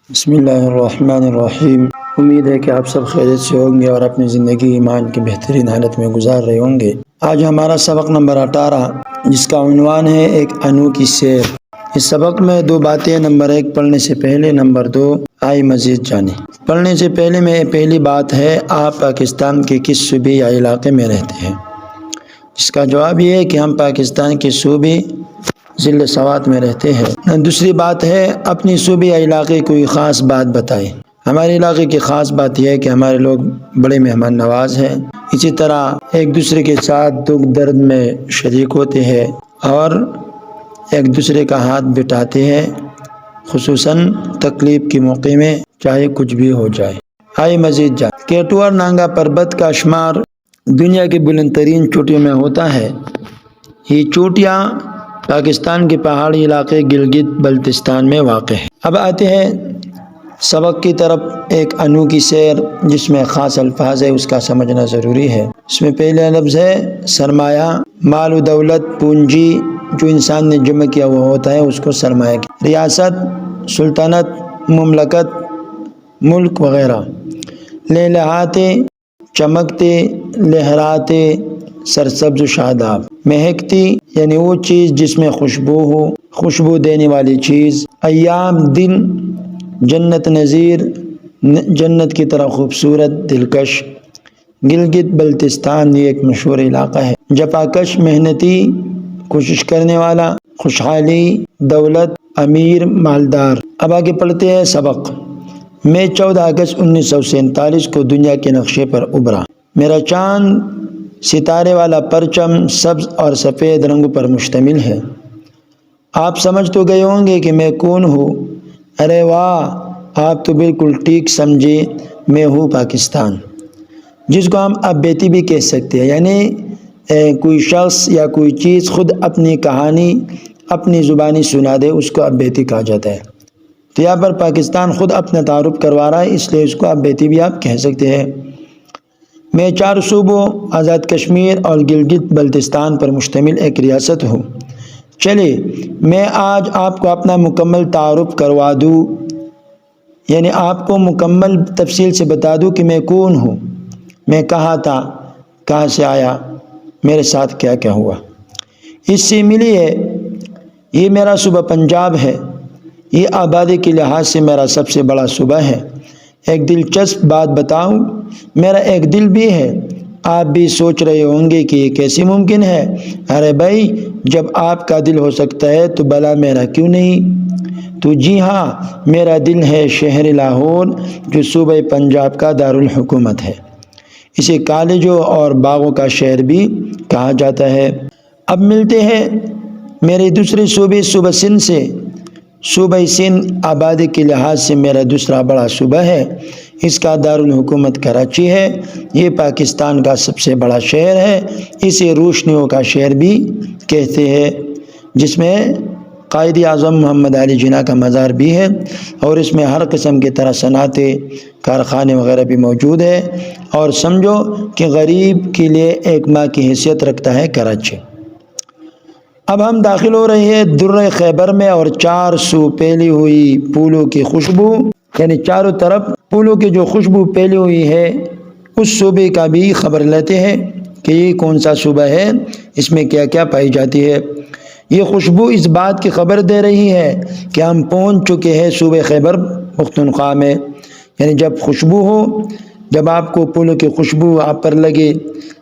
بسم اللہ الرحمن الرحیم۔ امید ہے کہ آپ سب خیریت سے ہوں گے اور اپنی زندگی ایمان کی بہترین حالت میں گزار رہے ہوں گے۔ آج ہمارا سبق نمبر 18 جس کا عنوان ہے ایک انوکھی سیر۔ اس سبق میں دو باتیں، نمبر 1 پڑھنے سے پہلے، نمبر 2 آئے مزید جانیں۔ پڑھنے سے پہلے میں پہلی بات ہے، آپ پاکستان کے کس صوبے یا علاقے میں رہتے ہیں؟ اس کا جواب یہ ہے کہ ہم پاکستان کے صوبے ضلع سوات میں رہتے ہیں۔ دوسری بات ہے، اپنی صوبے یا علاقے کوئی خاص بات بتائیں۔ ہمارے علاقے کی خاص بات یہ ہے کہ ہمارے لوگ بڑے مہمان نواز ہیں، اسی طرح ایک دوسرے کے ساتھ دکھ درد میں شریک ہوتے ہیں اور ایک دوسرے کا ہاتھ بٹاتے ہیں، خصوصاً تکلیف کے موقع میں، چاہے کچھ بھی ہو جائے۔ آئے مزید جان۔ کیٹور نانگا پربت کا شمار دنیا کی بلند ترین چوٹیوں میں ہوتا ہے۔ یہ چوٹیاں پاکستان کے پہاڑی علاقے گلگت بلتستان میں واقع ہے۔ اب آتے ہیں سبق کی طرف۔ ایک انوکھی سیر جس میں خاص الفاظ ہے، اس کا سمجھنا ضروری ہے۔ اس میں پہلا لفظ ہے سرمایہ، مال و دولت، پونجی جو انسان نے جمع کیا وہ ہوتا ہے، اس کو سرمایہ کی۔ ریاست، سلطنت، مملکت، ملک وغیرہ۔ لہلہاتے، چمکتے، لہراتے، سرسبز و شاداب۔ مہکتی یعنی وہ چیز جس میں خوشبو ہو، خوشبو دینے والی چیز۔ ایام، دن، جنت نظیر، جنت کی طرح خوبصورت، دلکش۔ گلگت بلتستان یہ ایک مشہور علاقہ ہے۔ جفاکش، محنتی، کوشش کرنے والا۔ خوشحالی، دولت، امیر، مالدار۔ اب آگے پڑھتے ہیں سبق۔ میں 14 اگست 1947 کو دنیا کے نقشے پر ابھرا۔ میرا چاند ستارے والا پرچم سبز اور سفید رنگوں پر مشتمل ہے۔ آپ سمجھ تو گئے ہوں گے کہ میں کون ہوں۔ ارے واہ، آپ تو بالکل ٹھیک سمجھے، میں ہوں پاکستان، جس کو ہم اب بیتی بھی کہہ سکتے ہیں۔ یعنی کوئی شخص یا کوئی چیز خود اپنی کہانی اپنی زبانی سنا دے، اس کو اب بیتی کہا جاتا ہے۔ تو یہاں پر پاکستان خود اپنا تعارف کروا رہا ہے، اس لیے اس کو اب بیتی بھی آپ کہہ سکتے ہیں۔ میں 4 صوبوں آزاد کشمیر اور گلگت بلتستان پر مشتمل ایک ریاست ہوں۔ چلیے میں آج آپ کو اپنا مکمل تعارف کروا دوں، یعنی آپ کو مکمل تفصیل سے بتا دوں کہ میں کون ہوں، میں کہاں تھا، کہاں سے آیا، میرے ساتھ کیا کیا ہوا۔ اس سے ملی ہے، یہ میرا صوبہ پنجاب ہے۔ یہ آبادی کے لحاظ سے میرا سب سے بڑا صوبہ ہے۔ ایک دلچسپ بات بتاؤں، میرا ایک دل بھی ہے۔ آپ بھی سوچ رہے ہوں گے کہ یہ کیسے ممکن ہے؟ ارے بھائی، جب آپ کا دل ہو سکتا ہے تو بھلا میرا کیوں نہیں؟ تو جی ہاں، میرا دل ہے شہر لاہور، جو صوبہ پنجاب کا دارالحکومت ہے۔ اسے کالجوں اور باغوں کا شہر بھی کہا جاتا ہے۔ اب ملتے ہیں میرے دوسرے صوبے صوبہ سندھ سے۔ صوبہ سندھ آبادی کے لحاظ سے میرا دوسرا بڑا صوبہ ہے۔ اس کا دارالحکومت کراچی ہے۔ یہ پاکستان کا سب سے بڑا شہر ہے۔ اسے روشنیوں کا شہر بھی کہتے ہیں، جس میں قائد اعظم محمد علی جناح کا مزار بھی ہے، اور اس میں ہر قسم کی طرح صنعتیں، کارخانے وغیرہ بھی موجود ہے۔ اور سمجھو کہ غریب کے لیے ایک ماں کی حیثیت رکھتا ہے کراچی۔ اب ہم داخل ہو رہے ہیں درہ خیبر میں، اور 4 سو پھیلی ہوئی پھولوں کی خوشبو، یعنی چاروں طرف پھولوں کی جو خوشبو پھیلی ہوئی ہے، اس صوبے کا بھی خبر لیتے ہیں کہ یہ کون سا صوبہ ہے، اس میں کیا کیا پائی جاتی ہے۔ یہ خوشبو اس بات کی خبر دے رہی ہے کہ ہم پہنچ چکے ہیں صوبہ خیبر پختونخوا میں۔ یعنی جب خوشبو ہو، جب آپ کو پھولوں کی خوشبو آپ پر لگے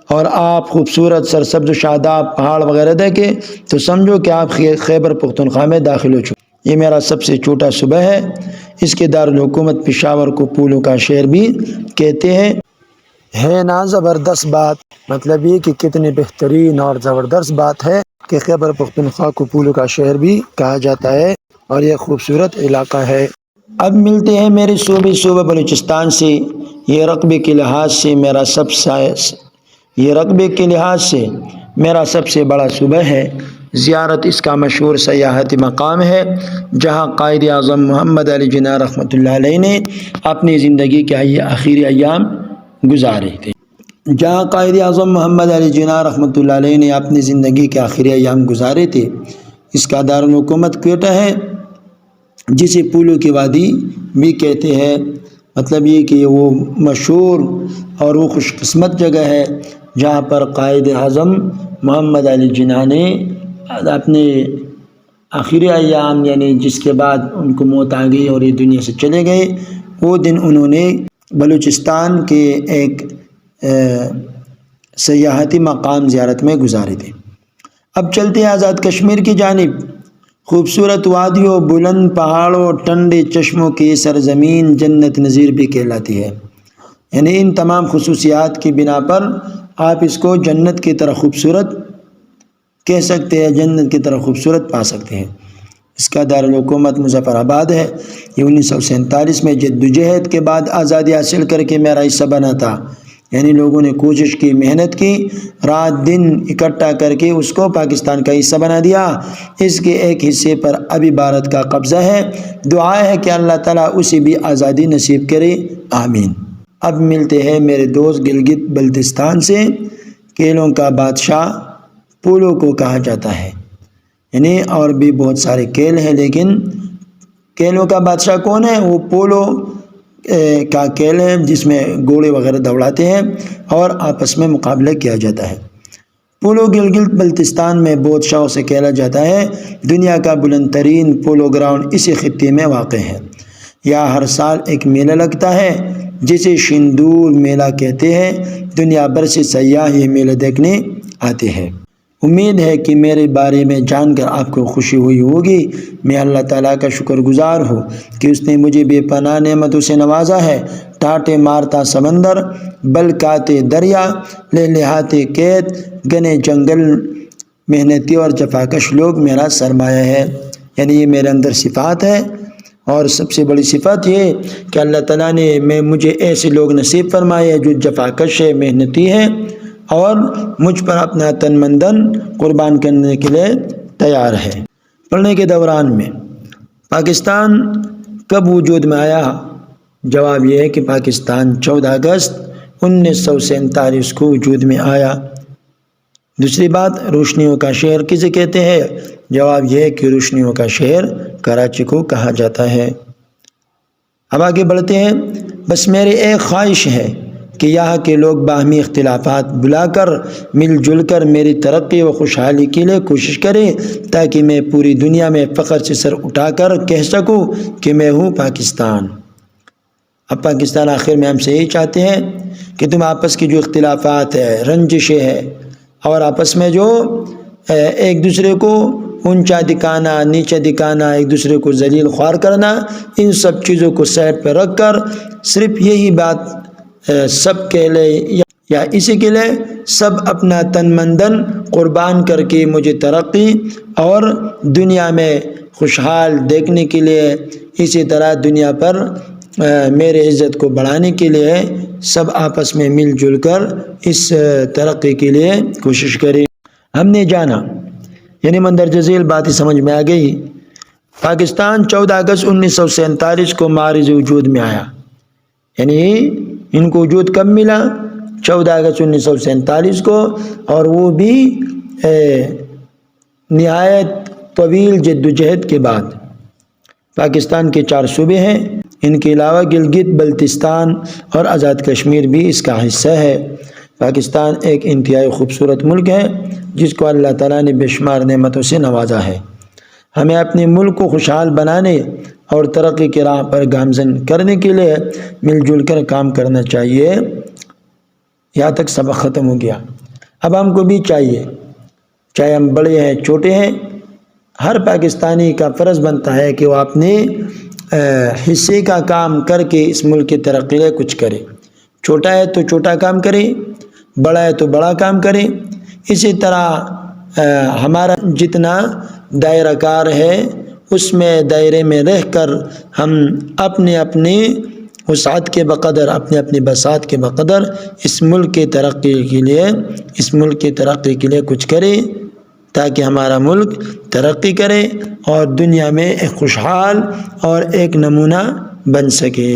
اور آپ خوبصورت سرسبز و شاداب پہاڑ وغیرہ دیکھیں، تو سمجھو کہ آپ خیبر پختونخوا میں داخل ہو چکے۔ یہ میرا سب سے چھوٹا صوبہ ہے۔ اس کے دارالحکومت پشاور کو پھولوں کا شہر بھی کہتے ہیں۔ ہے نا زبردست بات؟ مطلب یہ کہ کتنی بہترین اور زبردست بات ہے کہ خیبر پختونخوا کو پھولوں کا شہر بھی کہا جاتا ہے، اور یہ خوبصورت علاقہ ہے۔ اب ملتے ہیں میرے صوبہ بلوچستان سے۔ یہ رقبے کے لحاظ سے میرا سب سے بڑا صوبہ ہے۔ زیارت اس کا مشہور سیاحتی مقام ہے، جہاں قائد اعظم محمد علی جناح رحمۃ اللہ علیہ نے اپنی زندگی کے آخری ایام گزارے تھے۔ جہاں قائد اعظم محمد علی جناح رحمۃ اللہ علیہ نے اپنی زندگی کے آخری ایام گزارے تھے، اس کا دارالحکومت کوئٹہ ہے۔ جسے پھولوں کی وادی بھی کہتے ہیں۔ مطلب یہ کہ وہ مشہور اور وہ خوش قسمت جگہ ہے جہاں پر قائد اعظم محمد علی جناح نے اپنے آخری ایام، یعنی جس کے بعد ان کو موت آ گئی اور یہ دنیا سے چلے گئے، وہ دن انہوں نے بلوچستان کے ایک سیاحتی مقام زیارت میں گزارے تھے۔ اب چلتے ہیں آزاد کشمیر کی جانب۔ خوبصورت وادیوں، بلند پہاڑوں، ٹھنڈے چشموں کی سرزمین جنت نظیر بھی کہلاتی ہے۔ یعنی ان تمام خصوصیات کی بنا پر آپ اس کو جنت کی طرح خوبصورت کہہ سکتے ہیں، جنت کی طرح خوبصورت پا سکتے ہیں۔ اس کا دارالحکومت مظفر آباد ہے۔ یہ 1947 میں جدوجہد کے بعد آزادی حاصل کر کے میرا حصہ بنا تھا۔ یعنی لوگوں نے کوشش کی، محنت کی، رات دن اکٹھا کر کے اس کو پاکستان کا حصہ بنا دیا۔ اس کے ایک حصے پر ابھی بھارت کا قبضہ ہے۔ دعا ہے کہ اللہ تعالیٰ اسے بھی آزادی نصیب کرے، آمین۔ اب ملتے ہیں میرے دوست گلگت بلتستان سے۔ کیلوں کا بادشاہ پولو کو کہا جاتا ہے، یعنی اور بھی بہت سارے کیل ہیں، لیکن کیلوں کا بادشاہ کون ہے؟ وہ پولو کا کھیل ہے جس میں گھوڑے وغیرہ دوڑاتے ہیں اور آپس میں مقابلہ کیا جاتا ہے۔ پولو گلگت بلتستان میں بہت شوق سے کھیلا جاتا ہے۔ دنیا کا بلند ترین پولو گراؤنڈ اسی خطے میں واقع ہے۔ یہاں ہر سال ایک میلہ لگتا ہے جسے شندور میلہ کہتے ہیں۔ دنیا بھر سے سیاح یہ میلہ دیکھنے آتے ہیں۔ امید ہے کہ میرے بارے میں جان کر آپ کو خوشی ہوئی ہوگی۔ میں اللہ تعالیٰ کا شکر گزار ہوں کہ اس نے مجھے بے پناہ نعمتوں سے نوازا ہے۔ ٹاٹے مارتا سمندر، بلکاتے دریا، لہلہاتے کھیت، گھنے جنگل، محنتی اور جفاکش لوگ میرا سرمایہ ہے۔ یعنی یہ میرے اندر صفات ہے، اور سب سے بڑی صفت یہ کہ اللہ تعالیٰ نے مجھے ایسے لوگ نصیب فرمائے ہیں جو جفاکش ہے، محنتی ہے، اور مجھ پر اپنا تن من دھن قربان کرنے کے لیے تیار ہے۔ پڑھنے کے دوران میں پاکستان کب وجود میں آیا؟ جواب یہ ہے کہ پاکستان 14 اگست 1947 کو وجود میں آیا۔ دوسری بات، روشنیوں کا شہر کسے کہتے ہیں؟ جواب یہ ہے کہ روشنیوں کا شہر کراچی کو کہا جاتا ہے۔ اب آگے بڑھتے ہیں۔ بس میری ایک خواہش ہے کہ یہاں کے لوگ باہمی اختلافات بھلا کر مل جل کر میری ترقی و خوشحالی کے لیے کوشش کریں، تاکہ میں پوری دنیا میں فخر سے سر اٹھا کر کہہ سکوں کہ میں ہوں پاکستان۔ اب پاکستان آخر میں ہم سے یہی چاہتے ہیں کہ تم آپس کی جو اختلافات ہے، رنجشیں ہے، اور آپس میں جو ایک دوسرے کو اونچا دکھانا، نیچا دکھانا، ایک دوسرے کو ذلیل خوار کرنا، ان سب چیزوں کو سائڈ پہ رکھ کر صرف یہی بات سب کے لیے یا اسی کے لیے سب اپنا تن من دھن قربان کر کے مجھے ترقی اور دنیا میں خوشحال دیکھنے کے لیے، اسی طرح دنیا پر میرے عزت کو بڑھانے کے لیے سب آپس میں مل جل کر اس ترقی کے لیے کوشش کریں۔ ہم نے جانا، یعنی مندرجہ ذیل باتیں سمجھ میں آ گئی۔ پاکستان 14 اگست 1947 کو معرض وجود میں آیا، یعنی ان کو وجود کب ملا؟ 14 اگست 1947 کو، اور وہ بھی نہایت طویل جدوجہد کے بعد۔ پاکستان کے 4 صوبے ہیں، ان کے علاوہ گلگت بلتستان اور آزاد کشمیر بھی اس کا حصہ ہے۔ پاکستان ایک انتہائی خوبصورت ملک ہے جس کو اللہ تعالیٰ نے بے شمار نعمتوں سے نوازا ہے۔ ہمیں اپنے ملک کو خوشحال بنانے اور ترقی کی راہ پر گامزن کرنے کے لیے مل جل کر کام کرنا چاہیے۔ یہاں تک سبق ختم ہو گیا۔ اب ہم کو بھی چاہیے، چاہے ہم بڑے ہیں چھوٹے ہیں، ہر پاکستانی کا فرض بنتا ہے کہ وہ اپنے حصے کا کام کر کے اس ملک کی ترقی کے کچھ کرے۔ چھوٹا ہے تو چھوٹا کام کرے، بڑا ہے تو بڑا کام کرے۔ اسی طرح ہمارا جتنا دائرہ کار ہے اس میں دائرے میں رہ کر ہم اپنے اپنے وسعت کے بقدر، اپنے اپنی بساط کے بقدر اس ملک کی ترقی کے لیے کچھ کریں، تاکہ ہمارا ملک ترقی کرے اور دنیا میں ایک خوشحال اور ایک نمونہ بن سکے۔